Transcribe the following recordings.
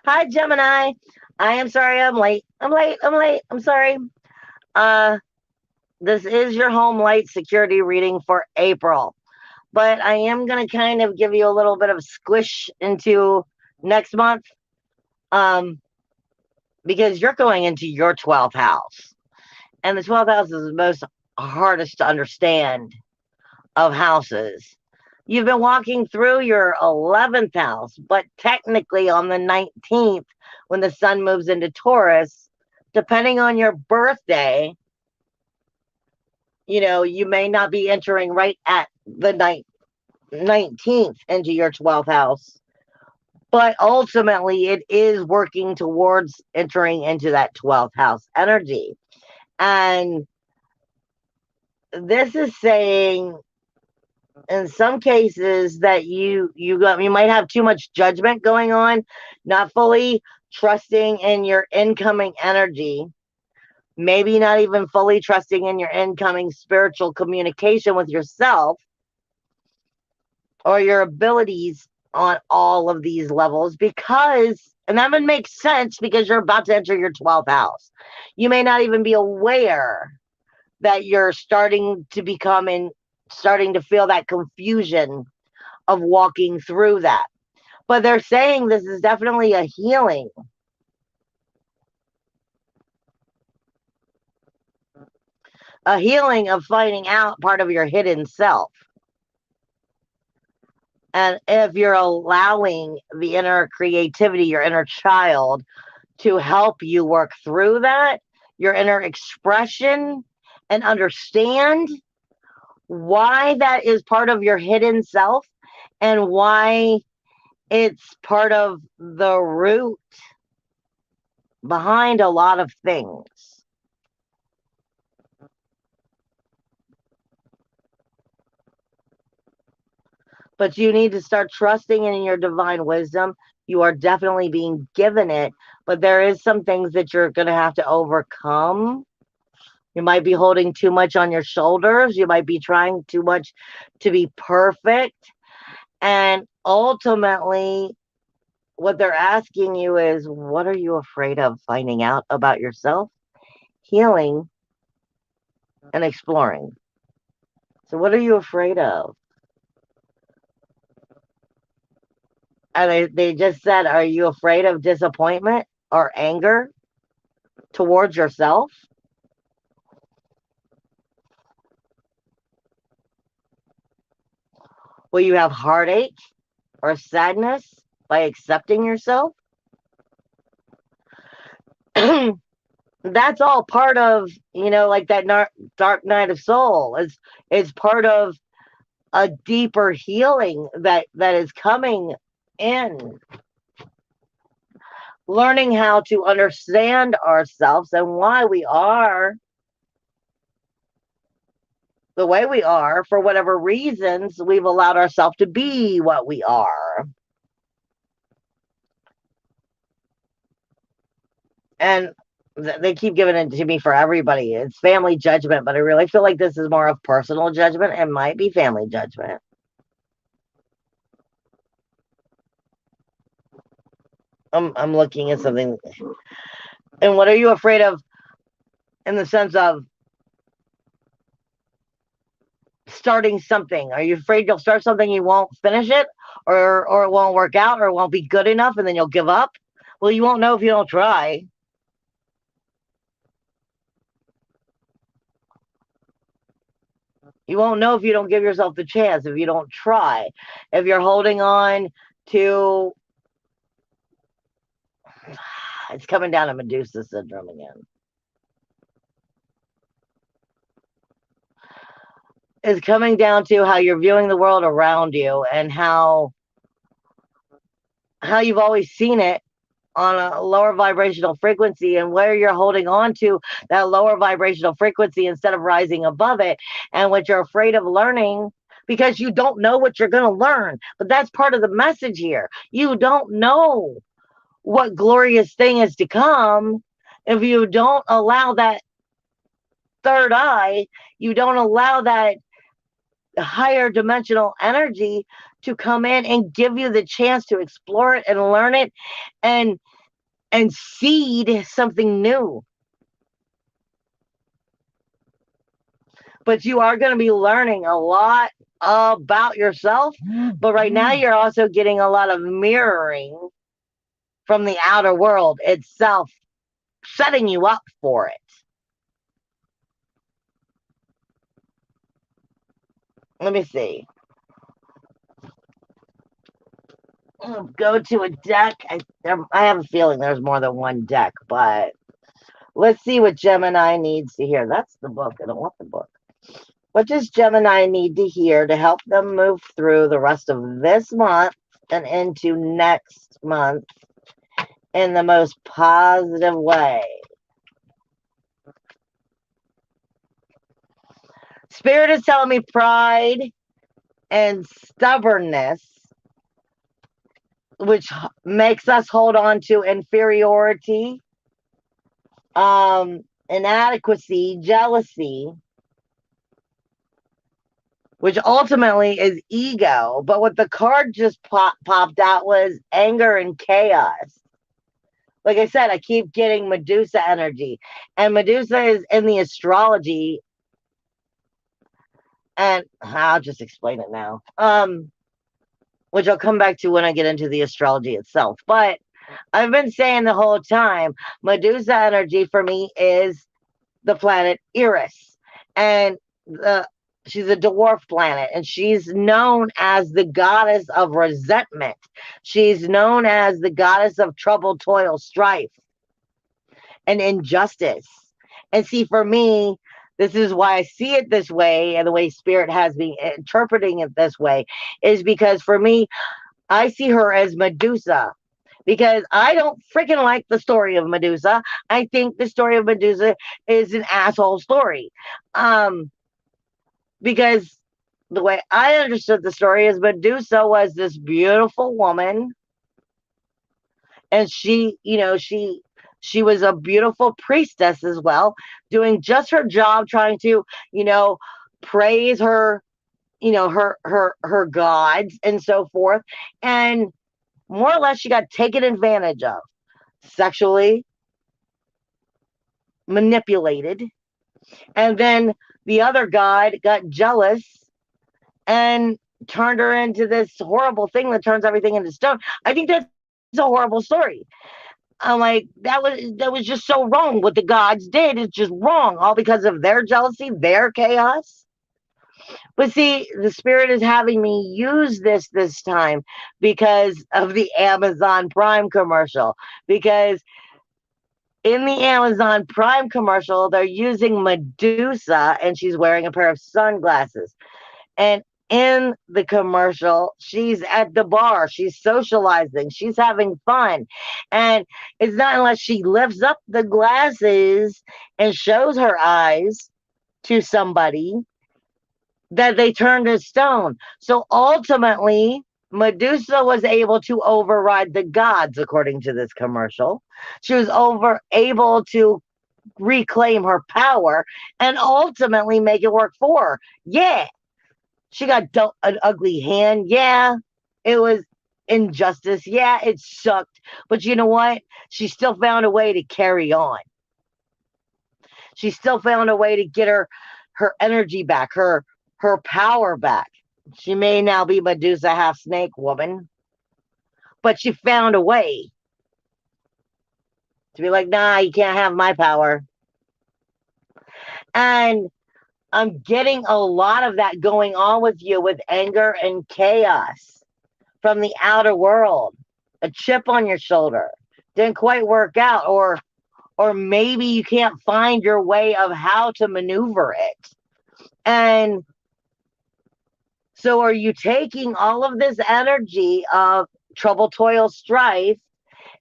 Hi, Gemini. I am sorry I'm late. I'm sorry. Uh, this is your home light security reading for April, but I am going to kind of give you a little bit of squish into next month, um, because you're going into your 12th house. And the 12th house is the most hardest to understand of houses. You've been walking through your 11th house, but technically on the 19th, when the sun moves into Taurus, depending on your birthday, you may not be entering right at the 19th into your 12th house, but ultimately it is working towards entering into that 12th house energy. And this is saying in some cases that you might have too much judgment going on, not fully trusting in your incoming energy, maybe not even fully trusting in your incoming spiritual communication with yourself or your abilities on all of these levels, because and that would make sense because you're about to enter your 12th house. You may not even be aware that you're starting to feel that confusion of walking through that. But they're saying this is definitely a healing of finding out part of your hidden self. And if you're allowing the inner creativity, your inner child, to help you work through that, your inner expression, and understand why that is part of your hidden self and why it's part of the root behind a lot of things. But you need to start trusting in your divine wisdom. You are definitely being given it, but there is some things that you're going to have to overcome. You might be holding too much on your shoulders. You might be trying too much to be perfect. And ultimately, what they're asking you is, what are you afraid of finding out about yourself, healing, and exploring? So, what are you afraid of? And they just said, are you afraid of disappointment or anger towards yourself? Will you have heartache or sadness by accepting yourself? That's all part of, like that dark night of soul. It's part of a deeper healing that is coming in. Learning how to understand ourselves and why we are the way we are, for whatever reasons we've allowed ourselves to be what we are. And they keep giving it to me for everybody. It's family judgment, but I really feel like this is more of personal judgment and might be family judgment. I'm looking at something. And what are you afraid of in the sense of starting something? Are you afraid you'll start something, you won't finish it, or it won't work out, or it won't be good enough, and then you'll give up? Well, you won't know if you don't try. You won't know if you don't give yourself the chance, if you don't try. If you're holding on to, it's coming down to Medusa syndrome again. It's coming down to how you're viewing the world around you and how you've always seen it on a lower vibrational frequency, and where you're holding on to that lower vibrational frequency instead of rising above it, and what you're afraid of learning because you don't know what you're going to learn. But that's part of the message here. You don't know what glorious thing is to come if you don't allow that third eye, you don't allow that higher dimensional energy to come in and give you the chance to explore it and learn it and and seed something new. But you are going to be learning a lot about yourself. But right now, you're also getting a lot of mirroring from the outer world itself, setting you up for it. Let me see. Go to a deck. I have a feeling there's more than one deck, but let's see what Gemini needs to hear. That's the book. I don't want the book. What does Gemini need to hear to help them move through the rest of this month and into next month in the most positive way? Spirit is telling me pride and stubbornness, which makes us hold on to inferiority, inadequacy, jealousy, which ultimately is ego. But what the card just popped out was anger and chaos. Like I said, I keep getting Medusa energy. And Medusa is in the astrology. And I'll just explain it now. Which I'll come back to when I get into the astrology itself. But I've been saying the whole time, Medusa energy for me is the planet Eris. And she's a dwarf planet, and she's known as the goddess of resentment. She's known as the goddess of trouble, toil, strife, and injustice. And see, for me, this is why I see it this way, and the way Spirit has me interpreting it this way, is because for me, I see her as Medusa. Because I don't freaking like the story of Medusa. I think the story of Medusa is an asshole story. Because the way I understood the story is Medusa was this beautiful woman, and she was a beautiful priestess as well, doing just her job, trying to praise her, her gods and so forth, and more or less she got taken advantage of, sexually manipulated, and then the other god got jealous and turned her into this horrible thing that turns everything into stone. I think that's a horrible story. I'm like, that was just so wrong. What the gods did is just wrong, all because of their jealousy, their chaos. But see, the Spirit is having me use this time because of the Amazon Prime commercial. Because in the Amazon Prime commercial, they're using Medusa, and she's wearing a pair of sunglasses. And in the commercial, she's at the bar, she's socializing, she's having fun. And it's not unless she lifts up the glasses and shows her eyes to somebody that they turn to stone. So ultimately, Medusa was able to override the gods, according to this commercial. She was able to reclaim her power and ultimately make it work for her. Yeah, she got dealt an ugly hand. Yeah, it was injustice. Yeah, it sucked. But you know what? She still found a way to carry on. She still found a way to get her energy back, her power back. She may now be Medusa half snake woman, but she found a way to be like, nah, you can't have my power. And I'm getting a lot of that going on with you, with anger and chaos from the outer world. A chip on your shoulder didn't quite work out, or maybe you can't find your way of how to maneuver it. And so are you taking all of this energy of trouble, toil, strife,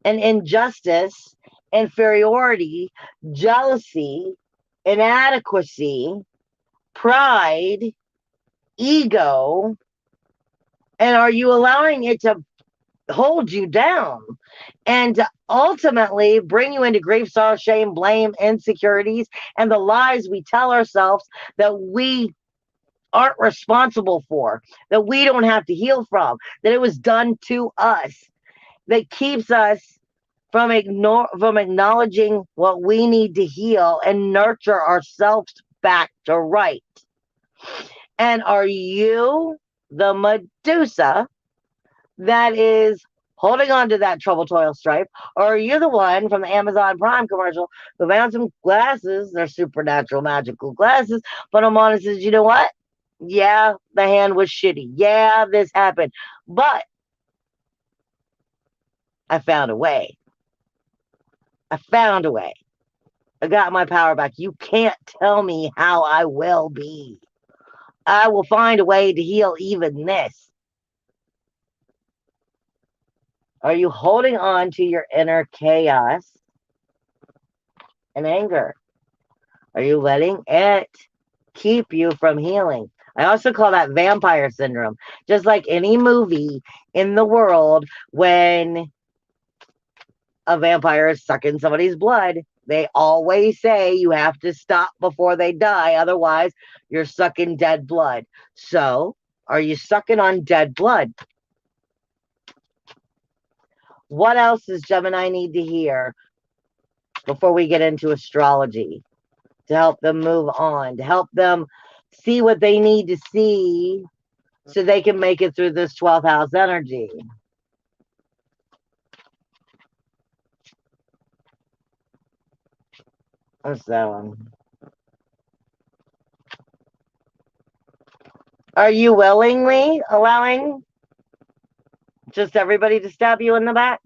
and injustice, inferiority, jealousy, inadequacy, pride, ego, and are you allowing it to hold you down and to ultimately bring you into grief, sorrow, shame, blame, insecurities, and the lies we tell ourselves that we aren't responsible for, that we don't have to heal from, that it was done to us, that keeps us from acknowledging what we need to heal and nurture ourselves back to right. And are you the Medusa that is holding on to that trouble, toil, strife? Or are you the one from the Amazon Prime commercial who found some glasses, they're supernatural, magical glasses, put them on and says, you know what? Yeah, the hand was shitty. Yeah, this happened. But I found a way. I found a way. I got my power back. You can't tell me how I will be. I will find a way to heal even this. Are you holding on to your inner chaos and anger? Are you letting it keep you from healing? I also call that vampire syndrome. Just like any movie in the world, when a vampire is sucking somebody's blood, they always say you have to stop before they die. Otherwise, you're sucking dead blood. So, are you sucking on dead blood? What else does Gemini need to hear before we get into astrology to help them move on, to help them see what they need to see so they can make it through this 12th house energy? What's that one? Are you willingly allowing just everybody to stab you in the back?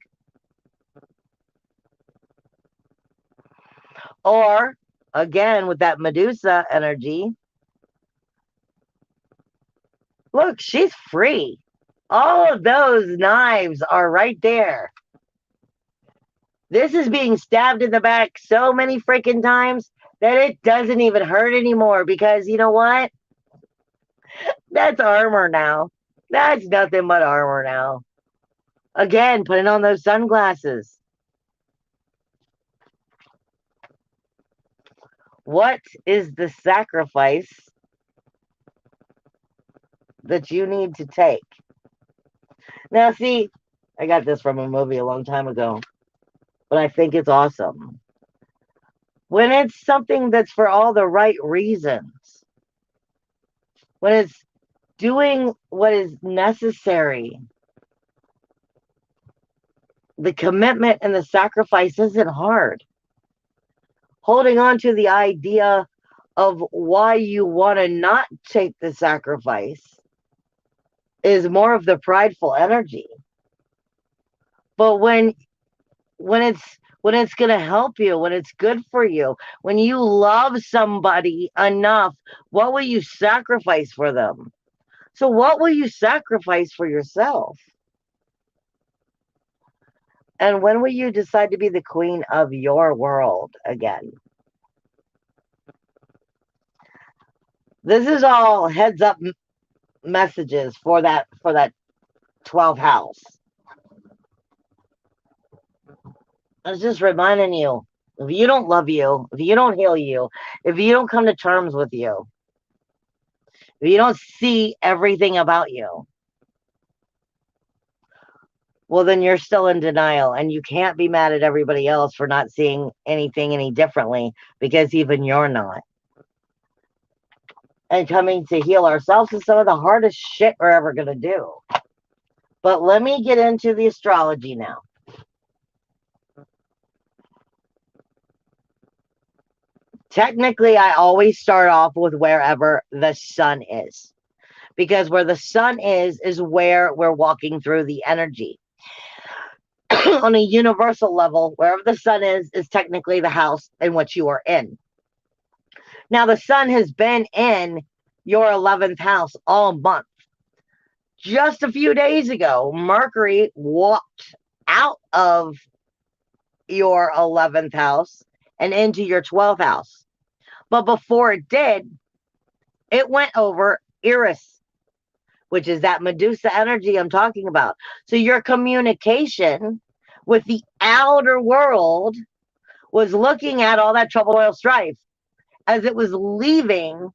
Or, again, with that Medusa energy, look, she's free. All of those knives are right there. This is being stabbed in the back so many freaking times that it doesn't even hurt anymore because you know what? That's armor now. That's nothing but armor now. Again, putting on those sunglasses. What is the sacrifice that you need to take? Now, see, I got this from a movie a long time ago, but I think it's awesome. When it's something that's for all the right reasons, when it's doing what is necessary, the commitment and the sacrifice isn't hard. Holding on to the idea of why you want to not take the sacrifice is more of the prideful energy. But when it's going to help you, when it's good for you, when you love somebody enough, what will you sacrifice for them? So what will you sacrifice for yourself? And when will you decide to be the queen of your world again? This is all heads up messages for that 12th house. I was just reminding you, if you don't love you, if you don't heal you, if you don't come to terms with you, if you don't see everything about you, well, then you're still in denial and you can't be mad at everybody else for not seeing anything any differently because even you're not. And coming to heal ourselves is some of the hardest shit we're ever going to do. But let me get into the astrology now. Technically, I always start off with wherever the sun is. Because where the sun is where we're walking through the energy. On a universal level, wherever the sun is technically the house in which you are in. Now, the sun has been in your 11th house all month. Just a few days ago, Mercury walked out of your 11th house and into your 12th house. But before it did, it went over Eris, which is that Medusa energy I'm talking about. So your communication with the outer world was looking at all that trouble, oil, strife as it was leaving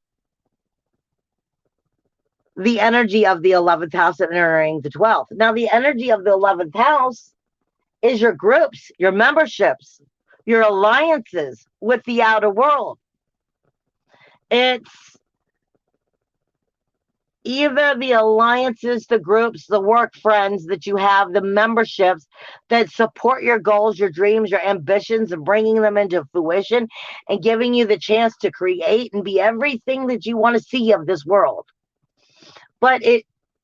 the energy of the 11th house and entering the 12th. Now, the energy of the 11th house is your groups, your memberships, your alliances with the outer world. It's either the alliances, the groups, the work friends that you have, the memberships that support your goals, your dreams, your ambitions, and bringing them into fruition and giving you the chance to create and be everything that you want to see of this world. But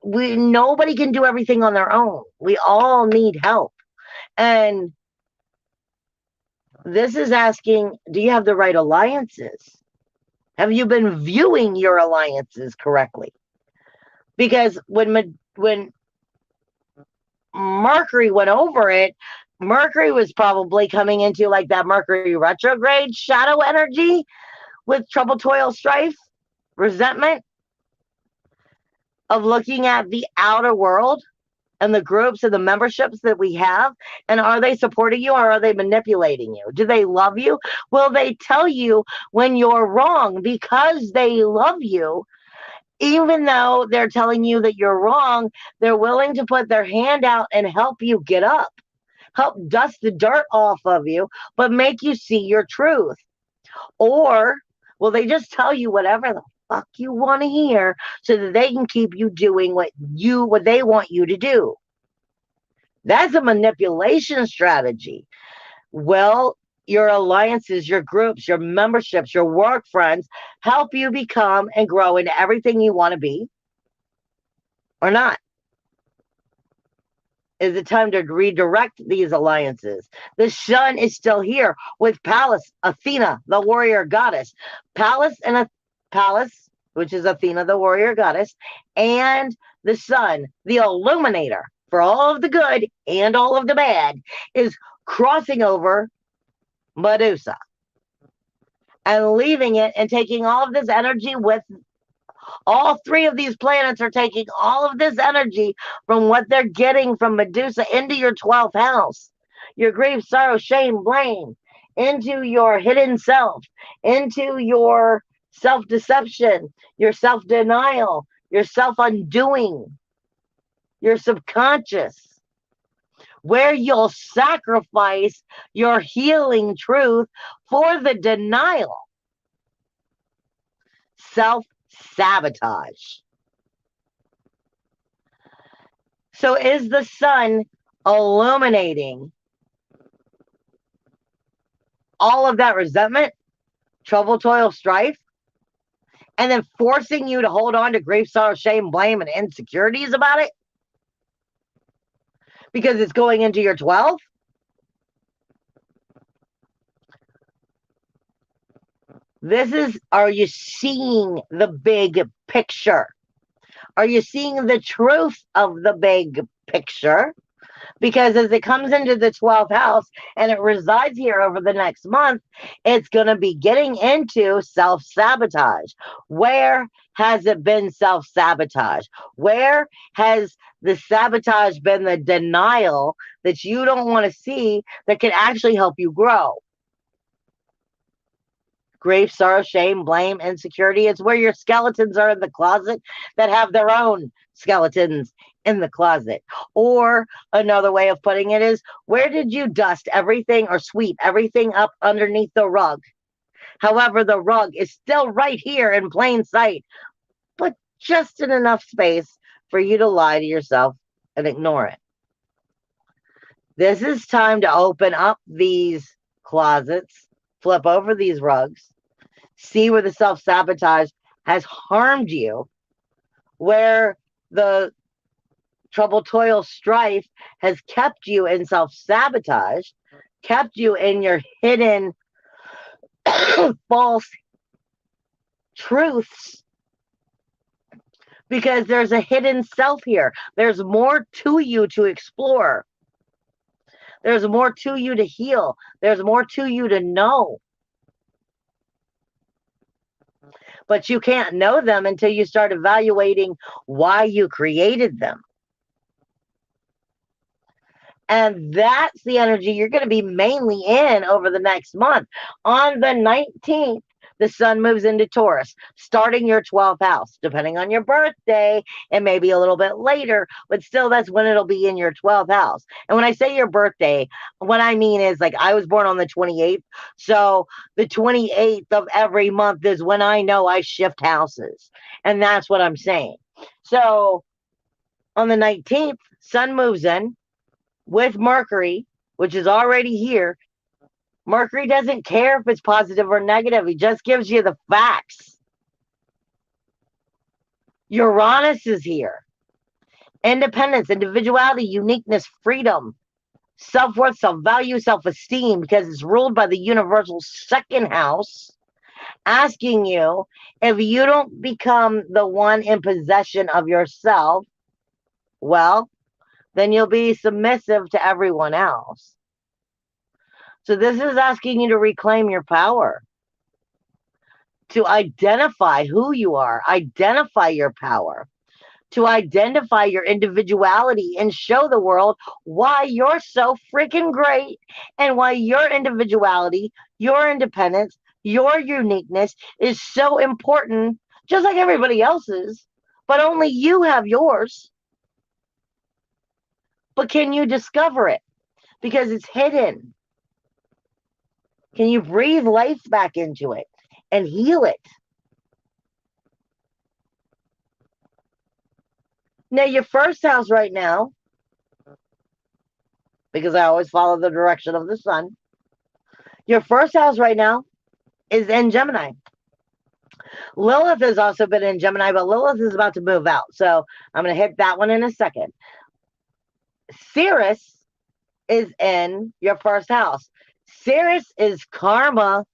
nobody can do everything on their own. We all need help. And this is asking, do you have the right alliances? Have you been viewing your alliances correctly? Because when Mercury went over it, Mercury was probably coming into like that Mercury retrograde shadow energy with trouble, toil, strife, resentment of looking at the outer world and the groups and the memberships that we have. And are they supporting you or are they manipulating you? Do they love you? Will they tell you when you're wrong because they love you? Even though they're telling you that you're wrong, they're willing to put their hand out and help you get up, help dust the dirt off of you, but make you see your truth. Or will they just tell you whatever the fuck you want to hear so that they can keep you doing what they want you to do? That's a manipulation strategy. Well, your alliances, your groups, your memberships, your work friends help you become and grow into everything you want to be or not. Is it time to redirect these alliances? The sun is still here with Pallas, Athena, the warrior goddess. Pallas, which is Athena, the warrior goddess, and the sun, the illuminator for all of the good and all of the bad, is crossing over Medusa and leaving it and taking all of this energy with all three of these planets are taking all of this energy from what they're getting from Medusa into your 12th house, your grief, sorrow, shame, blame, into your hidden self, into your self-deception, your self-denial, your self-undoing, your subconscious, where you'll sacrifice your healing truth for the denial. Self-sabotage. So is the sun illuminating all of that resentment, trouble, toil, strife, and then forcing you to hold on to grief, sorrow, shame, blame, and insecurities about it? Because it's going into your 12th? Are you seeing the big picture? Are you seeing the truth of the big picture? Because as it comes into the 12th house and it resides here over the next month, it's going to be getting into self-sabotage. Where has it been self-sabotage? Where has the sabotage been the denial that you don't want to see that can actually help you grow? Grief, sorrow, shame, blame, insecurity. It's where your skeletons are in the closet that have their own skeletons in the closet. Or another way of putting it is, where did you dust everything or sweep everything up underneath the rug? However, the rug is still right here in plain sight, but just in enough space for you to lie to yourself and ignore it. This is time to open up these closets, flip over these rugs, see where the self-sabotage has harmed you, where the trouble, toil, strife has kept you in self-sabotage, kept you in your hidden false truths, because there's a hidden self here. There's more to you to explore. There's more to you to heal. There's more to you to know. But you can't know them until you start evaluating why you created them. And that's the energy you're going to be mainly in over the next month. On the 19th, the sun moves into Taurus, starting your 12th house, depending on your birthday, and maybe a little bit later, but still that's when it'll be in your 12th house. And when I say your birthday, what I mean is like I was born on the 28th. So the 28th of every month is when I know I shift houses. And that's what I'm saying. So on the 19th, sun moves in with Mercury, which is already here. Mercury doesn't care if it's positive or negative. He just gives you the facts. Uranus is here. Independence, individuality, uniqueness, freedom, self-worth, self-value, self-esteem, because it's ruled by the universal second house, asking you if you don't become the one in possession of yourself, well, then you'll be submissive to everyone else. So this is asking you to reclaim your power, to identify who you are, identify your power, to identify your individuality and show the world why you're so freaking great and why your individuality, your independence, your uniqueness is so important, just like everybody else's, but only you have yours. But can you discover it? Because it's hidden. Can you breathe life back into it and heal it? Now, your first house right now, because I always follow the direction of the sun, your first house right now is in Gemini. Lilith has also been in Gemini, but Lilith is about to move out. So I'm going to hit that one in a second. Ceres is in your first house. Ceres is karma,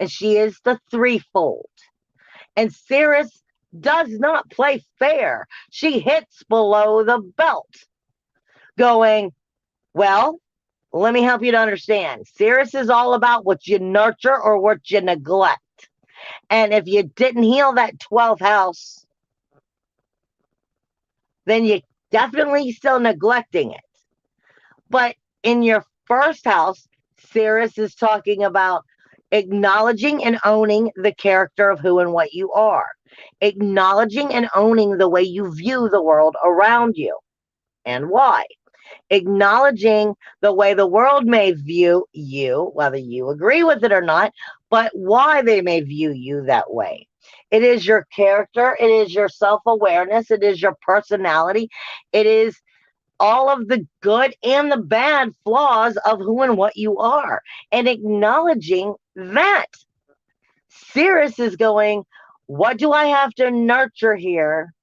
and she is the threefold. And Ceres does not play fair. She hits below the belt, going, well, let me help you to understand. Ceres is all about what you nurture or what you neglect. And if you didn't heal that 12th house, then you're definitely still neglecting it. But in your first house, Ceres is talking about acknowledging and owning the character of who and what you are, acknowledging and owning the way you view the world around you and why, acknowledging the way the world may view you, whether you agree with it or not, but why they may view you that way. It is your character, it is your self-awareness, it is your personality, it is all of the good and the bad flaws of who and what you are, and acknowledging that. Ceres is going, what do I have to nurture here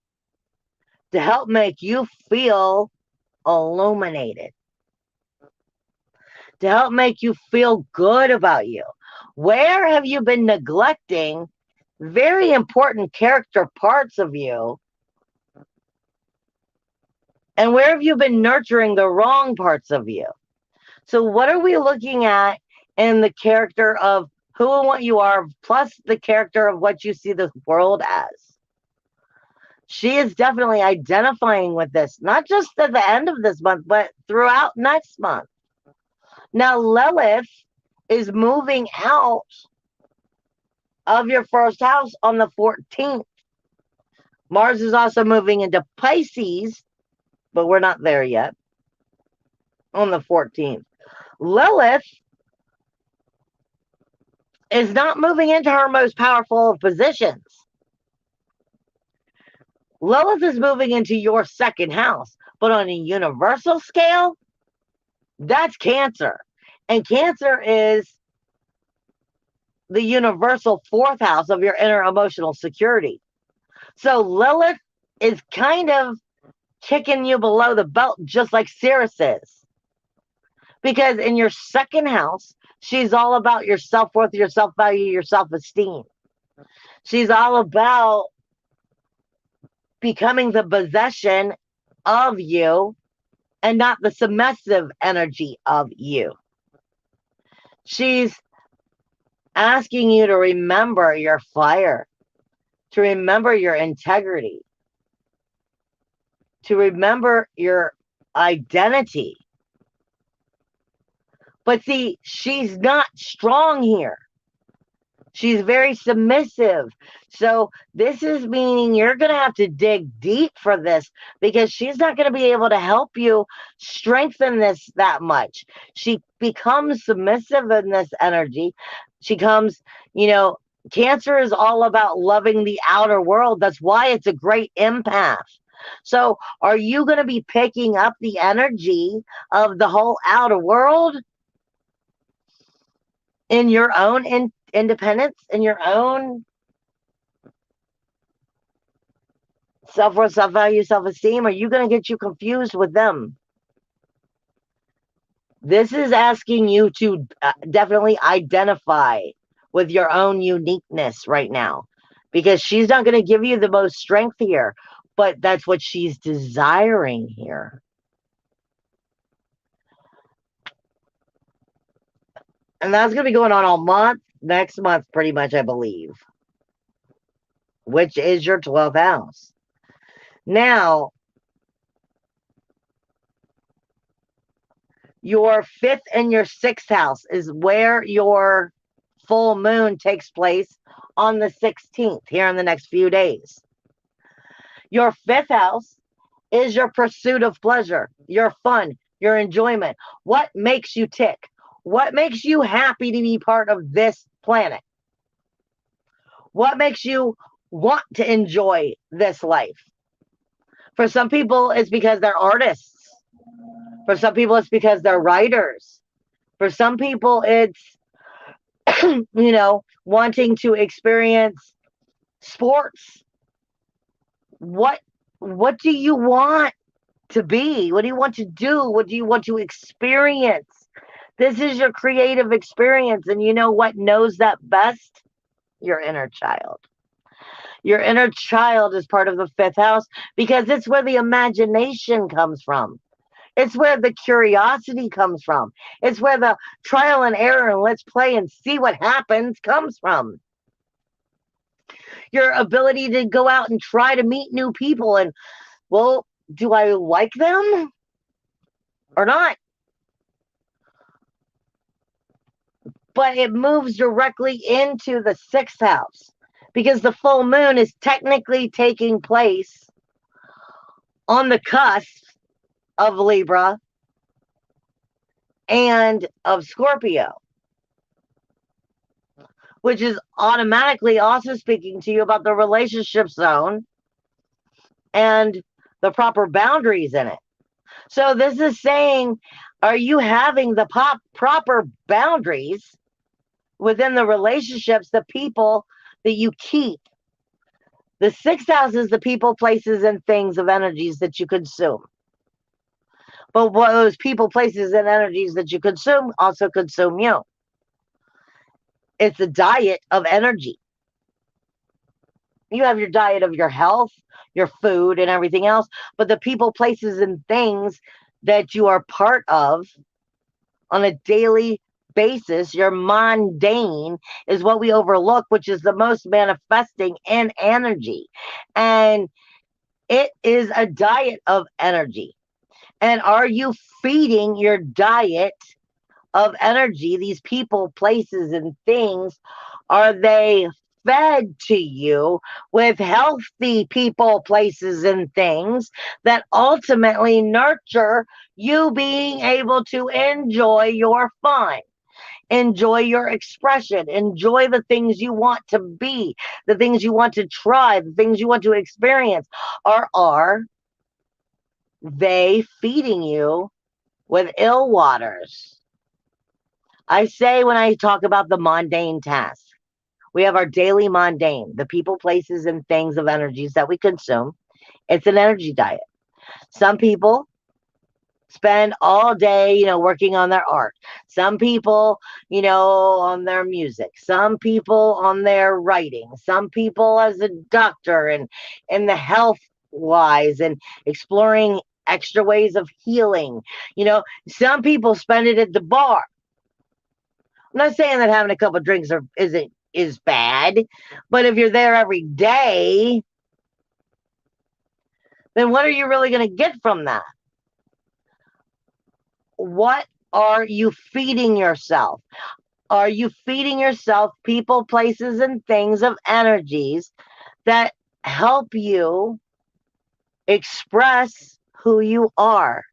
to help make you feel illuminated, to help make you feel good about you? Where have you been neglecting very important character parts of you? And where have you been nurturing the wrong parts of you? So what are we looking at in the character of who and what you are, plus the character of what you see the world as? She is definitely identifying with this, not just at the end of this month, but throughout next month. Now, Lilith is moving out of your first house on the 14th. Mars is also moving into Pisces, but we're not there yet, on the 14th. Lilith is not moving into her most powerful of positions. Lilith is moving into your second house, but on a universal scale, that's Cancer. And Cancer is the universal fourth house of your inner emotional security. So Lilith is kind of kicking you below the belt, just like Ceres is. Because in your second house, she's all about your self-worth, your self-value, your self-esteem. She's all about becoming the possession of you and not the submissive energy of you. She's asking you to remember your fire, to remember your integrity, to remember your identity. But see, she's not strong here. She's very submissive. So this is meaning you're going to have to dig deep for this because she's not going to be able to help you strengthen this that much. She becomes submissive in this energy. She comes, you know, Cancer is all about loving the outer world. That's why it's a great empath. So are you going to be picking up the energy of the whole outer world in your own independence, in your own self-worth, self-value, self-esteem? Are you going to get you confused with them? This is asking you to definitely identify with your own uniqueness right now, because she's not going to give you the most strength here, but that's what she's desiring here. And that's going to be going on all month, next month, pretty much, I believe, which is your 12th house. Now, your 5th and your 6th house is where your full moon takes place on the 16th, here in the next few days. Your 5th house is your pursuit of pleasure, your fun, your enjoyment. What makes you tick? What makes you happy to be part of this planet? What makes you want to enjoy this life? For some people, it's because they're artists. For some people, it's because they're writers. For some people, it's, wanting to experience sports. What what do you want to be? What do you want to do? What do you want to experience? This is your creative experience, and you know what knows that best? Your inner child. Your inner child is part of the 5th house because it's where the imagination comes from. It's where the curiosity comes from. It's where the trial and error and let's play and see what happens comes from. Your ability to go out and try to meet new people and, well, do I like them or not? But it moves directly into the 6th house because the full moon is technically taking place on the cusp of Libra and of Scorpio, which is automatically also speaking to you about the relationship zone and the proper boundaries in it. So this is saying, are you having the proper boundaries within the relationships, the people that you keep? The 6th house is the people, places, and things of energies that you consume. But those people, places, and energies that you consume also consume you. It's a diet of energy. You have your diet of your health, your food, and everything else. But the people, places, and things that you are part of on a daily basis, your mundane, is what we overlook, which is the most manifesting in energy. And it is a diet of energy. And are you feeding your diet of energy, these people, places, and things? Are they fed to you with healthy people, places, and things that ultimately nurture you being able to enjoy your fun? Enjoy your expression, enjoy the things you want to be, the things you want to try, the things you want to experience. Or are they feeding you with ill waters? I say, when I talk about the mundane task, we have our daily mundane, the people, places, and things of energies that we consume. It's an energy diet. Some people spend all day, working on their art. Some people, on their music. Some people on their writing. Some people as a doctor and in the health wise and exploring extra ways of healing. Some people spend it at the bar. I'm not saying that having a couple of drinks is bad, but if you're there every day, then what are you really going to get from that? What are you feeding yourself? Are you feeding yourself people, places, and things of energies that help you express who you are,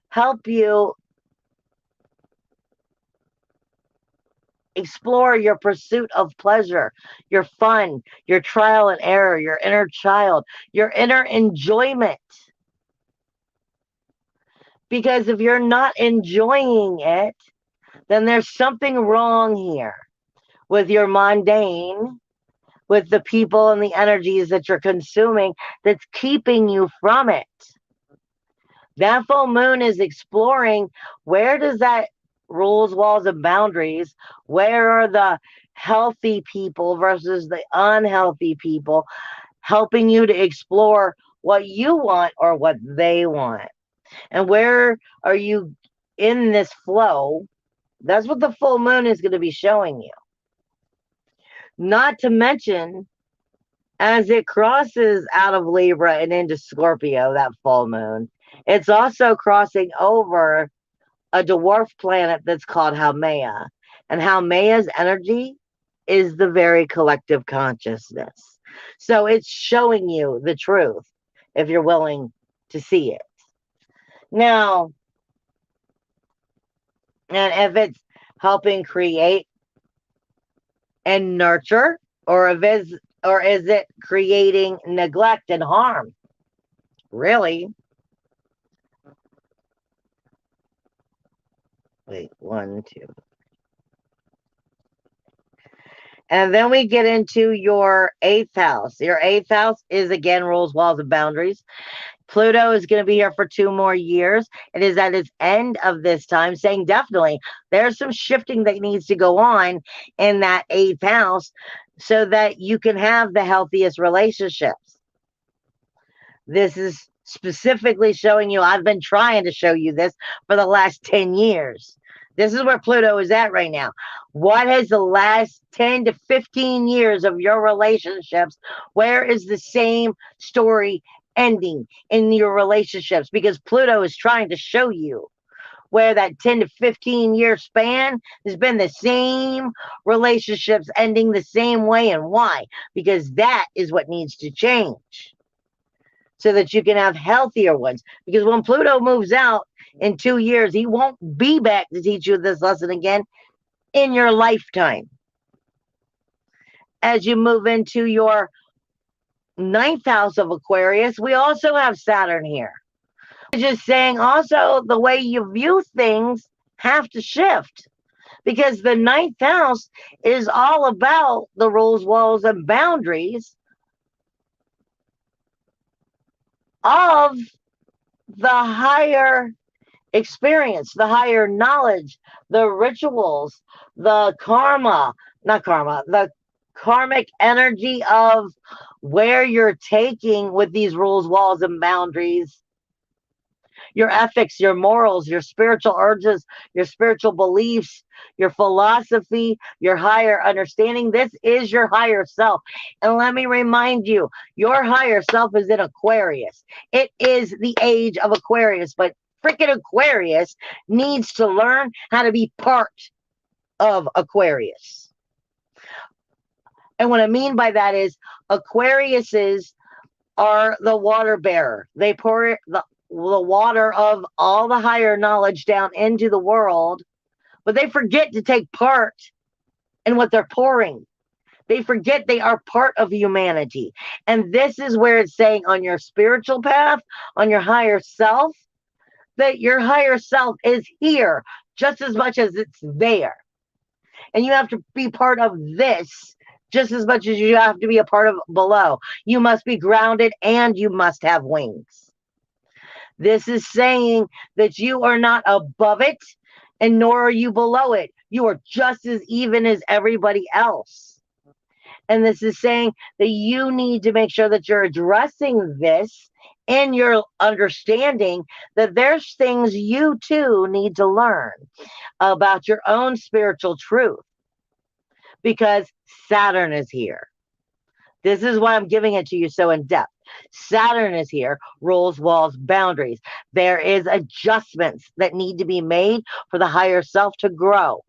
help you explore your pursuit of pleasure, your fun, your trial and error, your inner child, your inner enjoyment? Because if you're not enjoying it, then there's something wrong here with your mundane, with the people and the energies that you're consuming that's keeping you from it. That full moon is exploring, where does that rules, walls, and boundaries, where are the healthy people versus the unhealthy people, helping you to explore what you want or what they want. And where are you in this flow? That's what the full moon is going to be showing you. Not to mention, as it crosses out of Libra and into Scorpio, that full moon, it's also crossing over a dwarf planet that's called Haumea. And Haumea's energy is the very collective consciousness. So it's showing you the truth if you're willing to see it. Now, and if it's helping create and nurture, or is it creating neglect and harm? Really? Wait, one, two. And then we get into your eighth house. Your eighth house is again rules, walls, and boundaries. Pluto is going to be here for 2 more years. It is at its end of this time, saying definitely there's some shifting that needs to go on in that eighth house so that you can have the healthiest relationships. This is specifically showing you, I've been trying to show you this for the last 10 years. This is where Pluto is at right now. What has the last 10 to 15 years of your relationships? Where is the same story ending in your relationships? Because Pluto is trying to show you where that 10 to 15 year span has been the same relationships ending the same way. And why? Because that is what needs to change so that you can have healthier ones. Because when Pluto moves out in 2 years, he won't be back to teach you this lesson again in your lifetime. As you move into your ninth house of Aquarius, we also have Saturn here. Just saying also the way you view things have to shift, because the ninth house is all about the rules, walls, and boundaries of the higher experience, the higher knowledge, the rituals, the the karmic energy of where you're taking with these rules, walls, and boundaries, your ethics, your morals, your spiritual urges, your spiritual beliefs, your philosophy, your higher understanding. This is your higher self. And let me remind you, your higher self is in Aquarius. It is the age of Aquarius, but freaking Aquarius needs to learn how to be part of Aquarius. And what I mean by that is Aquariuses are the water bearer. They pour the water of all the higher knowledge down into the world, but they forget to take part in what they're pouring. They forget they are part of humanity. And this is where it's saying on your spiritual path, on your higher self, that your higher self is here just as much as it's there. And you have to be part of this just as much as you have to be a part of below. You must be grounded and you must have wings. This is saying that you are not above it and nor are you below it. You are just as even as everybody else. And this is saying that you need to make sure that you're addressing this in your understanding that there's things you too need to learn about your own spiritual truth, because Saturn is here. This is why I'm giving it to you so in depth. Saturn is here, rules, walls, boundaries. There is adjustments that need to be made for the higher self to grow.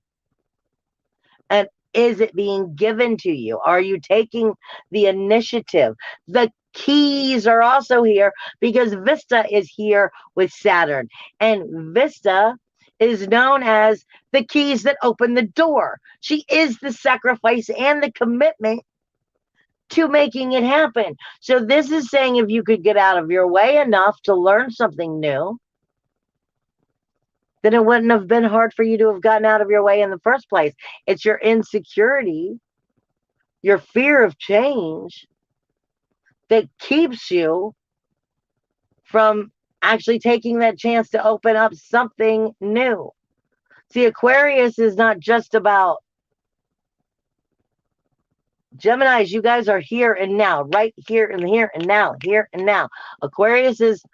is it being given to you? Are you taking the initiative? The keys are also here because Vista is here with Saturn. And Vista is known as the keys that open the door. She is the sacrifice and the commitment to making it happen. So this is saying if you could get out of your way enough to learn something new, then it wouldn't have been hard for you to have gotten out of your way in the first place. It's your insecurity, your fear of change that keeps you from actually taking that chance to open up something new. See, Aquarius is not just about Geminis. You guys are here and now, right here and here and now, here and now. Aquarius is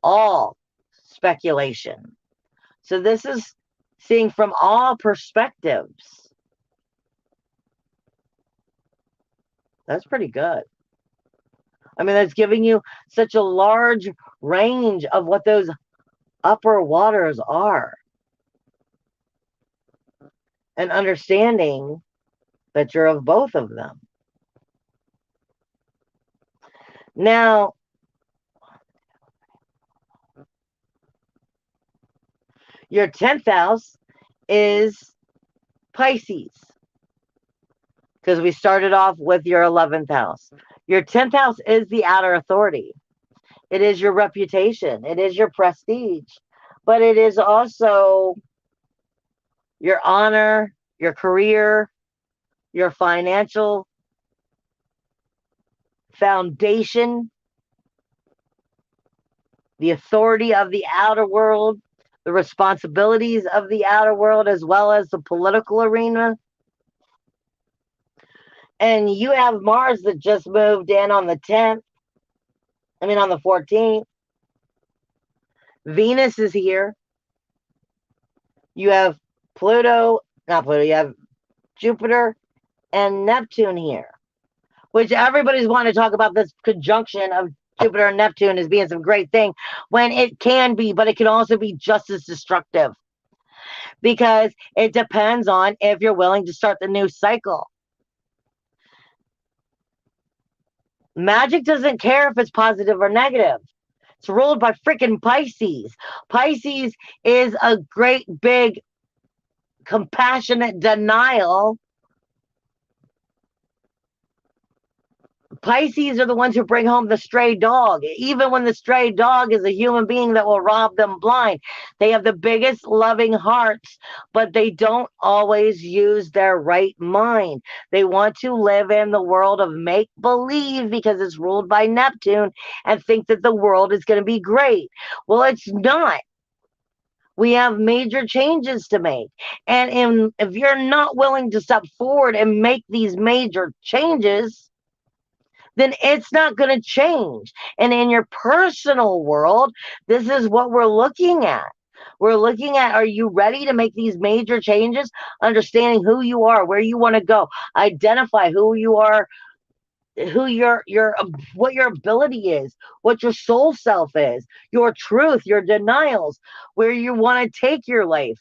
all speculation. So this is seeing from all perspectives. That's pretty good. I mean, that's giving you such a large range of what those upper waters are. And understanding that you're of both of them. Now, your 10th house is Pisces, because we started off with your 11th house. Your 10th house is the outer authority. It is your reputation. It is your prestige. But it is also your honor, your career, your financial foundation, the authority of the outer world, the responsibilities of the outer world, as well as the political arena. And you have Mars that just moved in on the 10th. I mean, on the 14th. Venus is here. You have Pluto, not Pluto, you have Jupiter and Neptune here, which everybody's wanting to talk about this conjunction of Jupiter and Neptune as being some great thing when it can be, but it can also be just as destructive because it depends on if you're willing to start the new cycle. Magic doesn't care if it's positive or negative. It's ruled by freaking Pisces. Pisces is a great big compassionate denial. Pisces are the ones who bring home the stray dog, even when the stray dog is a human being that will rob them blind. They have the biggest loving hearts, but they don't always use their right mind. They want to live in the world of make-believe because it's ruled by Neptune and think that the world is going to be great. Well, it's not. We have major changes to make. And if you're not willing to step forward and make these major changes, then it's not going to change. And in your personal world, this is what we're looking at. We're looking at, are you ready to make these major changes? Understanding who you are, where you want to go, identify who you are, who what your ability is, what your soul self is, your truth, your denials, where you want to take your life.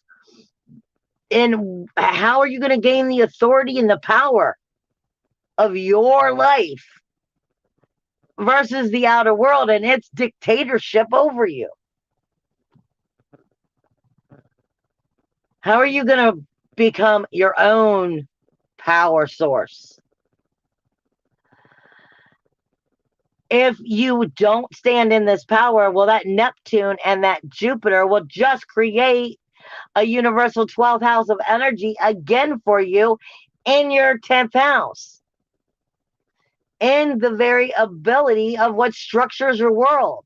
And how are you going to gain the authority and the power of your life versus the outer world and its dictatorship over you? How are you going to become your own power source? If you don't stand in this power, well, that Neptune and that Jupiter will just create a universal 12th house of energy again for you in your 10th house. In the very ability of what structures your world.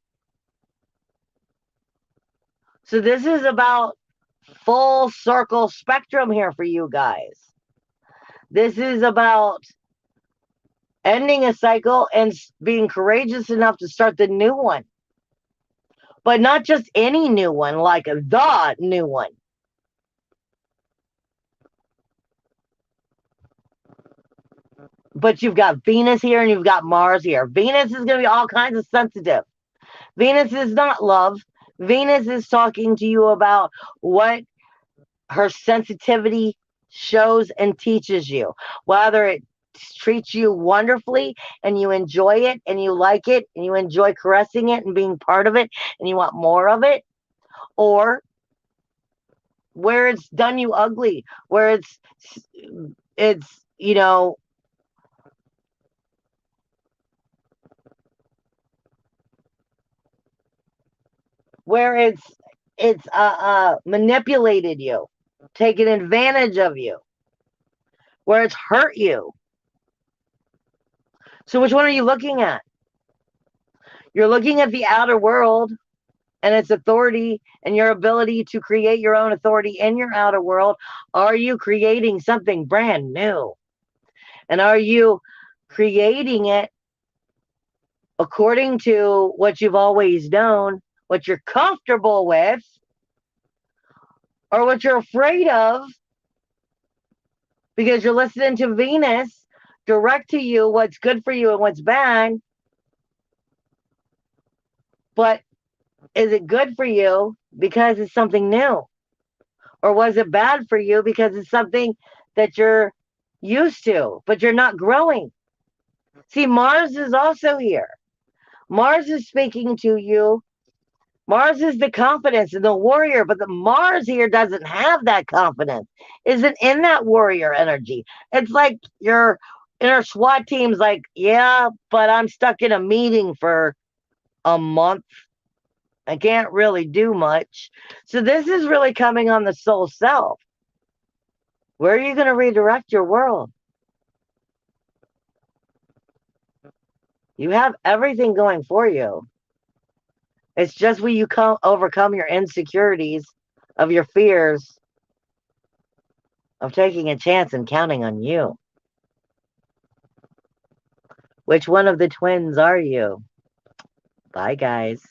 So this is about full circle spectrum here for you guys. This is about ending a cycle and being courageous enough to start the new one. But not just any new one, like the new one. But you've got Venus here and you've got Mars here. Venus is going to be all kinds of sensitive. Venus is not love. Venus is talking to you about what her sensitivity shows and teaches you, whether it treats you wonderfully and you enjoy it and you like it and you enjoy caressing it and being part of it and you want more of it, or where it's done you ugly, where it's where it's manipulated you, taken advantage of you, where it's hurt you. So which one are you looking at? You're looking at the outer world and its authority and your ability to create your own authority in your outer world. Are you creating something brand new? And are you creating it according to what you've always known, what you're comfortable with, or what you're afraid of because you're listening to Venus direct to you what's good for you and what's bad? But is it good for you because it's something new? Or was it bad for you because it's something that you're used to, but you're not growing? See, Mars is also here. Mars is speaking to you. Mars is the confidence and the warrior, but the Mars here doesn't have that confidence, isn't in that warrior energy. It's like your inner SWAT team's like, yeah, but I'm stuck in a meeting for a month. I can't really do much. So this is really coming on the soul self. Where are you going to redirect your world? You have everything going for you. It's just when you overcome your insecurities of your fears of taking a chance and counting on you. Which one of the twins are you? Bye, guys.